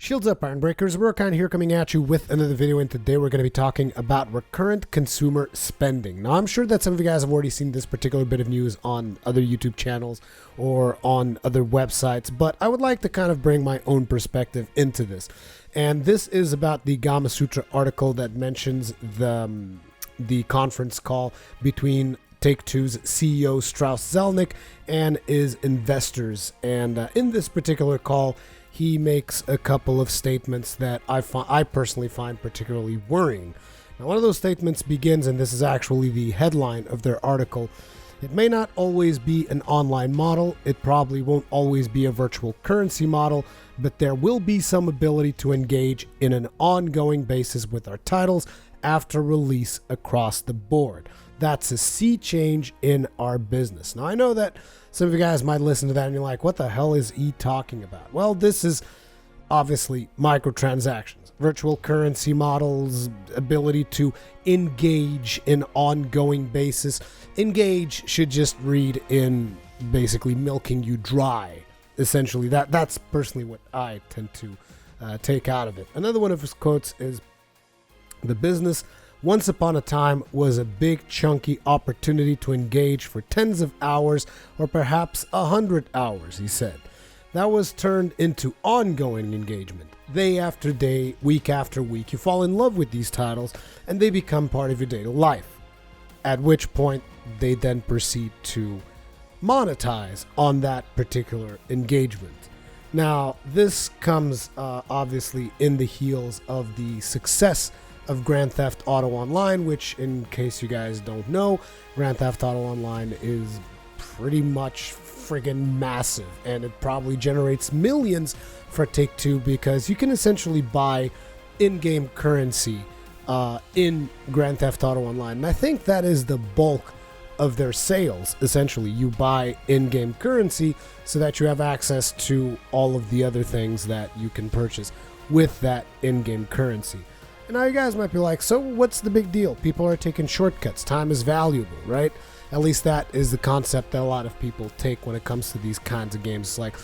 Shields up, Iron Breakers. Recurrent here coming at you with another video, and today we're going to be talking about recurrent consumer spending. Now, I'm sure that some of you guys have already seen this particular bit of news on other YouTube channels or on other websites, but I would like to kind of bring my own perspective into this. And this is about the Gama Sutra article that mentions the conference call between Take-Two's CEO Strauss Zelnick and his investors. And in this particular call, he makes a couple of statements that I personally find particularly worrying. Now, one of those statements begins, and this is actually the headline of their article: "It may not always be an online model, it probably won't always be a virtual currency model, but there will be some ability to engage in an ongoing basis with our titles after release across the board. That's a sea change in our business." Now, I know that some of you guys might listen to that and you're like, what the hell is he talking about? Well, this is obviously microtransactions, virtual currency models, ability to engage in ongoing basis. Engage should just read in basically milking you dry. Essentially, that's personally what I tend to take out of it. Another one of his quotes is, "The business once upon a time was a big chunky opportunity to engage for tens of hours or perhaps 100 hours, he said. That was turned into ongoing engagement. Day after day, week after week, you fall in love with these titles and they become part of your daily life. At which point they then proceed to monetize on that particular engagement." Now, this comes obviously in the heels of the success of Grand Theft Auto Online, which, in case you guys don't know, Grand Theft Auto Online is pretty much friggin' massive, and it probably generates millions for Take-Two because you can essentially buy in-game currency in Grand Theft Auto Online. And I think that is the bulk of their sales. Essentially, you buy in-game currency so that you have access to all of the other things that you can purchase with that in-game currency. And now you guys might be like, so what's the big deal? People are taking shortcuts. Time is valuable, right? At least that is the concept that a lot of people take when it comes to these kinds of games. It's like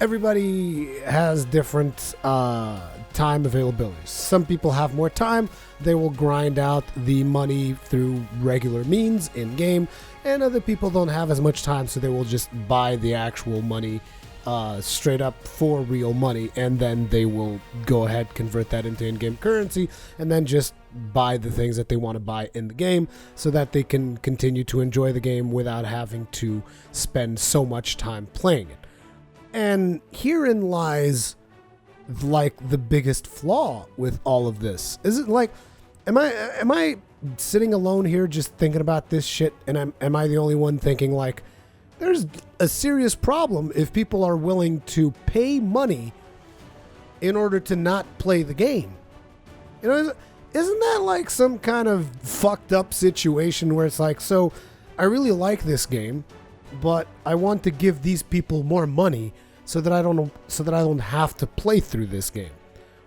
everybody has different time availabilities. Some people have more time. They will grind out the money through regular means in-game. And other people don't have as much time, so they will just buy the actual money straight up for real money, and then they will go ahead, convert that into in-game currency, and then just buy the things that they want to buy in the game so that they can continue to enjoy the game without having to spend so much time playing it. And herein lies like the biggest flaw with all of this. Is it like, am I sitting alone here just thinking about this shit, and am I the only one thinking like, there's a serious problem if people are willing to pay money in order to not play the game? You know, isn't that like some kind of fucked up situation where it's like, so I really like this game, but I want to give these people more money so that I don't have to play through this game?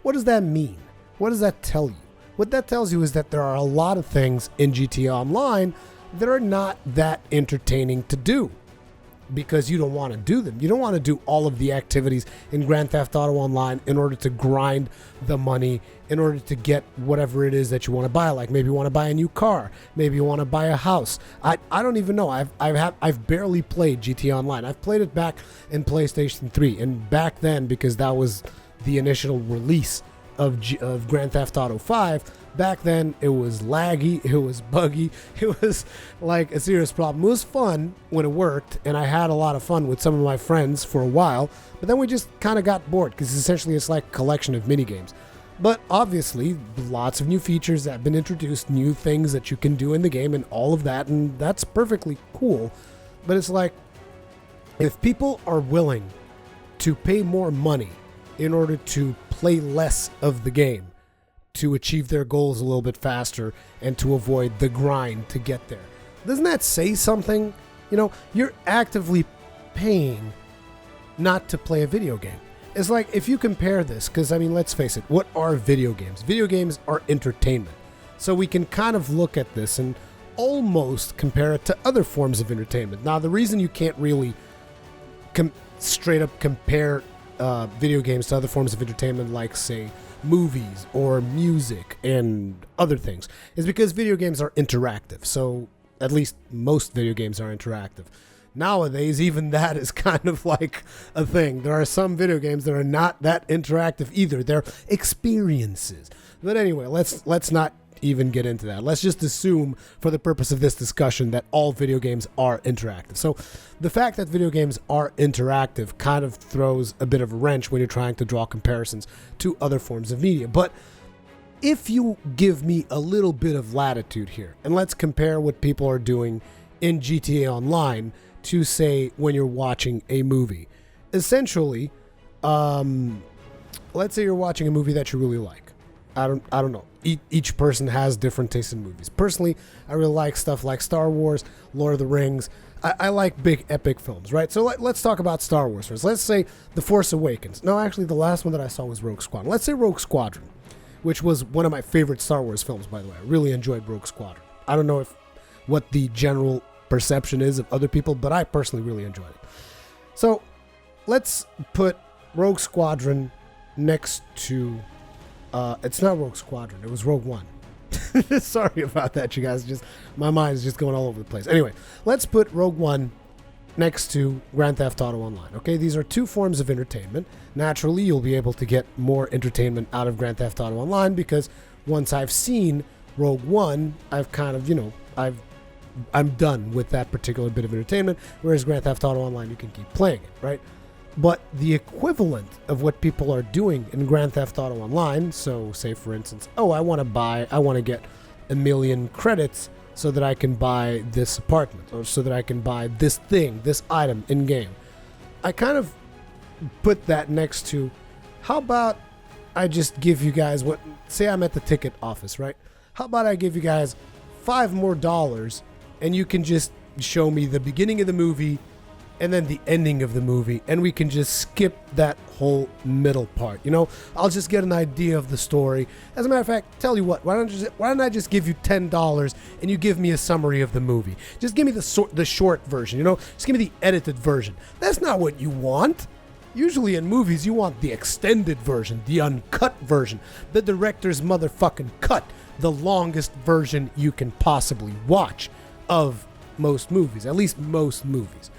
What does that mean? What does that tell you? What that tells you is that there are a lot of things in GTA Online that are not that entertaining to do, because you don't want to do them. You don't want to do all of the activities in Grand Theft Auto Online in order to grind the money, in order to get whatever it is that you want to buy. Like maybe you want to buy a new car, maybe you want to buy a house. I don't even know. I've barely played GTA Online. I've played it back in PlayStation 3, and back then, because that was the initial release of Grand Theft Auto 5, back then it was laggy, it was buggy, it was like a serious problem. It was fun when it worked, and I had a lot of fun with some of my friends for a while, but then we just kind of got bored because essentially it's like a collection of minigames. But obviously, lots of new features that have been introduced, new things that you can do in the game and all of that, and that's perfectly cool. But it's like, if people are willing to pay more money in order to play less of the game, to achieve their goals a little bit faster and to avoid the grind to get there, doesn't that say something? You know, you're actively paying not to play a video game. It's like, if you compare this, because I mean, let's face it, what are video games? Video games are entertainment. So we can kind of look at this and almost compare it to other forms of entertainment. Now, the reason you can't really straight up compare video games to other forms of entertainment, like, say, movies or music and other things, is because video games are interactive. So at least most video games are interactive. Nowadays, even that is kind of like a thing. There are some video games that are not that interactive either. They're experiences. But anyway, let's not even get into that. Let's just assume, for the purpose of this discussion, that all video games are interactive. So the fact that video games are interactive kind of throws a bit of a wrench when you're trying to draw comparisons to other forms of media. But if you give me a little bit of latitude here, and let's compare what people are doing in GTA Online to, say, when you're watching a movie. Essentially, let's say you're watching a movie that you really like. I don't know. Each person has different tastes in movies. Personally, I really like stuff like Star Wars, Lord of the Rings. I like big epic films, right? So let's talk about Star Wars first. Let's say The Force Awakens. No, actually, the last one that I saw was Rogue Squadron. Let's say Rogue Squadron, which was one of my favorite Star Wars films, by the way. I really enjoyed Rogue Squadron. I don't know what the general perception is of other people, but I personally really enjoyed it. So let's put Rogue Squadron next to... it's not Rogue Squadron. It was Rogue One. Sorry about that, you guys. Just my mind is just going all over the place. Anyway, let's put Rogue One next to Grand Theft Auto Online. Okay, these are two forms of entertainment. Naturally, you'll be able to get more entertainment out of Grand Theft Auto Online because once I've seen Rogue One, I've kind of, I'm done with that particular bit of entertainment. Whereas Grand Theft Auto Online, you can keep playing it, right? But the equivalent of what people are doing in Grand Theft Auto Online, so say for instance, I want to get 1 million credits so that I can buy this apartment, or so that I can buy this thing, this item in game. I kind of put that next to, how about I just give you guys say I'm at the ticket office, right? How about I give you guys $5 more and you can just show me the beginning of the movie and then the ending of the movie, and we can just skip that whole middle part. I'll just get an idea of the story. As a matter of fact, tell you what, why don't I just give you $10 and you give me a summary of the movie? Just give me the short version, just give me the edited version. That's not what you want. Usually in movies, you want the extended version, the uncut version, the director's motherfucking cut, the longest version you can possibly watch of most movies, at least most movies.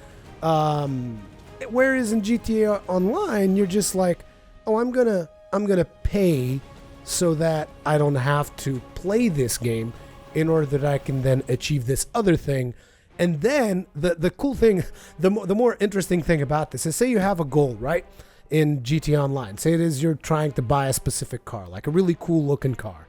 Whereas in GTA Online, you're just like, I'm gonna pay so that I don't have to play this game in order that I can then achieve this other thing. And then the cool thing, the more interesting thing about this is, say you have a goal, right? In GTA Online, say it is you're trying to buy a specific car, like a really cool looking car.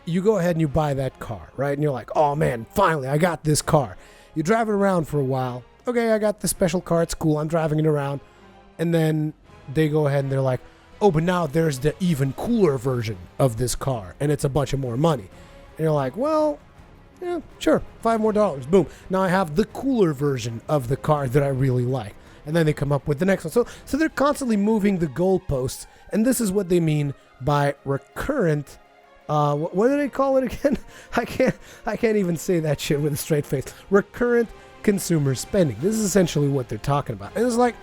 You go ahead and you buy that car, right? And you're like, oh man, finally I got this car. You drive it around for a while. Okay, I got the special car, it's cool, I'm driving it around. And then they go ahead and they're like, oh, but now there's the even cooler version of this car, and it's a bunch of more money. And you're like, well, yeah, sure, $5 more. Boom. Now I have the cooler version of the car that I really like. And then they come up with the next one. So they're constantly moving the goalposts, and this is what they mean by recurrent. What do they call it again? I can't even say that shit with a straight face. Recurrent consumer spending. This is essentially what they're talking about. And it's like,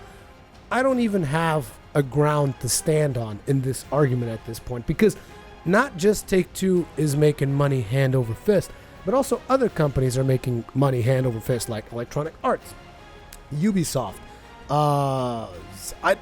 I don't even have a ground to stand on in this argument at this point, because not just Take-Two is making money hand over fist, but also other companies are making money hand over fist, like Electronic Arts, Ubisoft. I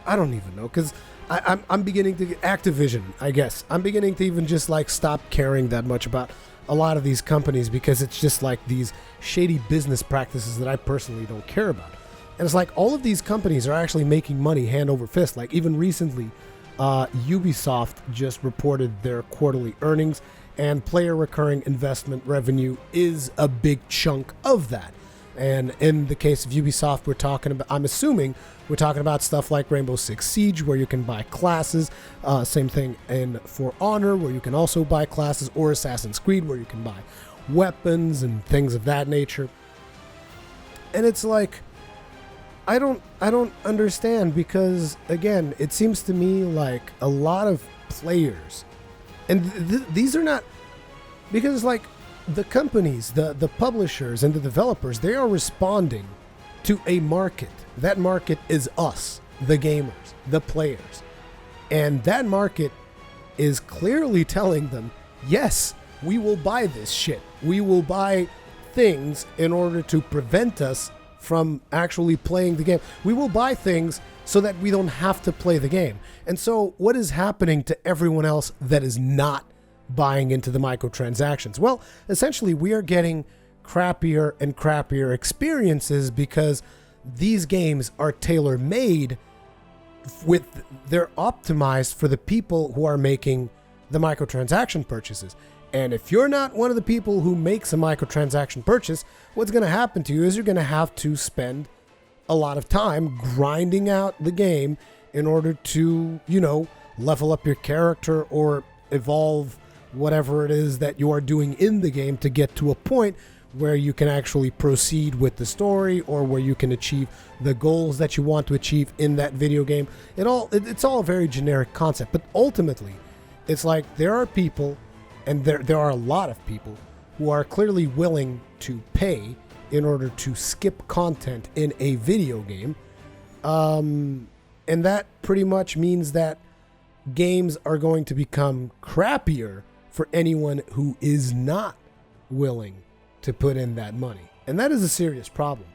don't even know, because I'm beginning to get Activision, I guess. I'm beginning to even just like stop caring that much about a lot of these companies, because it's just like these shady business practices that I personally don't care about. And it's like all of these companies are actually making money hand over fist. Like even recently, Ubisoft just reported their quarterly earnings, and player recurring investment revenue is a big chunk of that. And in the case of Ubisoft, I'm assuming we're talking about stuff like Rainbow Six Siege, where you can buy classes. Same thing in For Honor, where you can also buy classes, or Assassin's Creed, where you can buy weapons and things of that nature. And it's like, I don't understand, because again, it seems to me like a lot of players, and these are not, because it's like, the companies, the publishers and the developers, they are responding to a market. That market is us, the gamers, the players. And that market is clearly telling them, yes, we will buy this shit. We will buy things in order to prevent us from actually playing the game. We will buy things so that we don't have to play the game. And so what is happening to everyone else that is not buying into the microtransactions? Well, essentially we are getting crappier and crappier experiences because these games are tailor-made they're optimized for the people who are making the microtransaction purchases. And if you're not one of the people who makes a microtransaction purchase, what's going to happen to you is you're going to have to spend a lot of time grinding out the game in order to, level up your character or evolve whatever it is that you are doing in the game to get to a point where you can actually proceed with the story or where you can achieve the goals that you want to achieve in that video game. It's all a very generic concept, but ultimately it's like there are people, and there are a lot of people who are clearly willing to pay in order to skip content in a video game. And that pretty much means that games are going to become crappier for anyone who is not willing to put in that money. And that is a serious problem.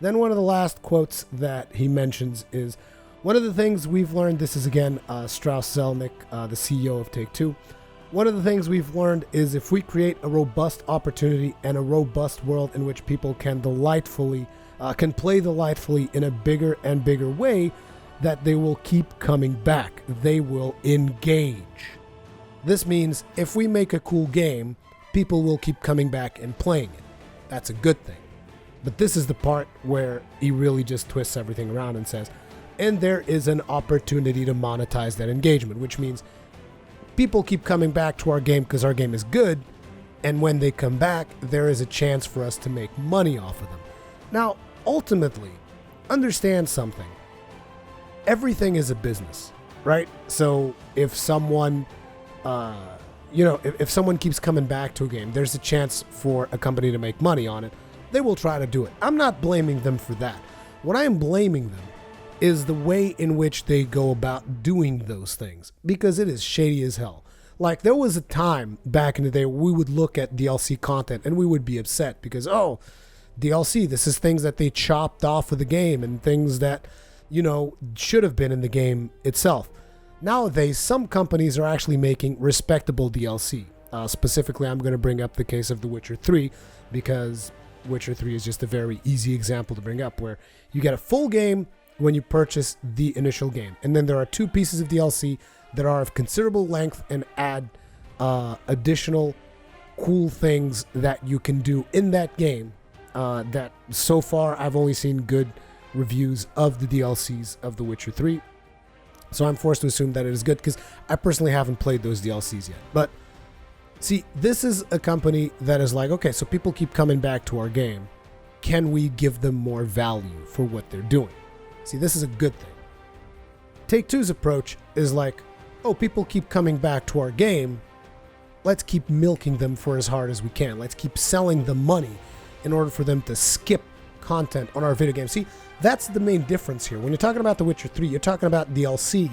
Then one of the last quotes that he mentions is, one of the things we've learned, this is again Strauss Zelnick, the CEO of Take-Two, one of the things we've learned is if we create a robust opportunity and a robust world in which people can play delightfully in a bigger and bigger way, that they will keep coming back. They will engage. This means if we make a cool game, people will keep coming back and playing it. That's a good thing. But this is the part where he really just twists everything around and says, and there is an opportunity to monetize that engagement, which means people keep coming back to our game because our game is good, and when they come back, there is a chance for us to make money off of them. Now, ultimately, understand something. Everything is a business, right? So if someone if someone keeps coming back to a game, there's a chance for a company to make money on it. They will try to do it. I'm not blaming them for that. What I am blaming them is the way in which they go about doing those things, because it is shady as hell. Like, there was a time back in the day where we would look at DLC content and we would be upset because, DLC, this is things that they chopped off of the game and things that, should have been in the game itself. Nowadays, some companies are actually making respectable DLC. Specifically, I'm going to bring up the case of The Witcher 3, because Witcher 3 is just a very easy example to bring up, where you get a full game when you purchase the initial game. And then there are 2 pieces of DLC that are of considerable length and add additional cool things that you can do in that game. That so far, I've only seen good reviews of the DLCs of The Witcher 3. So I'm forced to assume that it is good because I personally haven't played those DLCs yet. But see, this is a company that is like, okay, so people keep coming back to our game. Can we give them more value for what they're doing? See, this is a good thing. Take-Two's approach is like, people keep coming back to our game. Let's keep milking them for as hard as we can. Let's keep selling them money in order for them to skip content on our video game. See, that's the main difference here. When you're talking about The Witcher 3, you're talking about DLC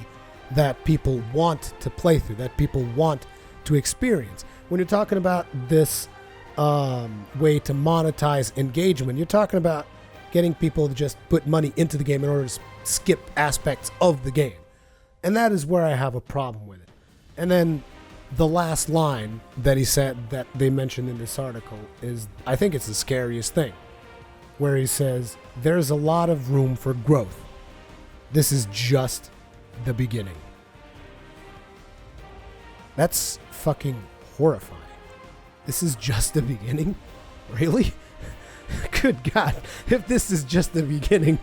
that people want to play through, that people want to experience. When you're talking about this way to monetize engagement, you're talking about getting people to just put money into the game in order to skip aspects of the game. And that is where I have a problem with it. And then the last line that he said that they mentioned in this article is, I think it's the scariest thing, where he says, there's a lot of room for growth. This is just the beginning. That's fucking horrifying. This is just the beginning? Really? Good God, if this is just the beginning,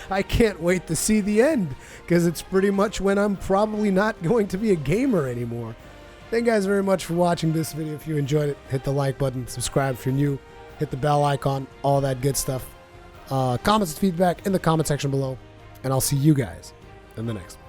I can't wait to see the end, because it's pretty much when I'm probably not going to be a gamer anymore. Thank you guys very much for watching this video. If you enjoyed it, hit the like button, subscribe if you're new, hit the bell icon, all that good stuff. Comments and feedback in the comment section below, and I'll see you guys in the next one.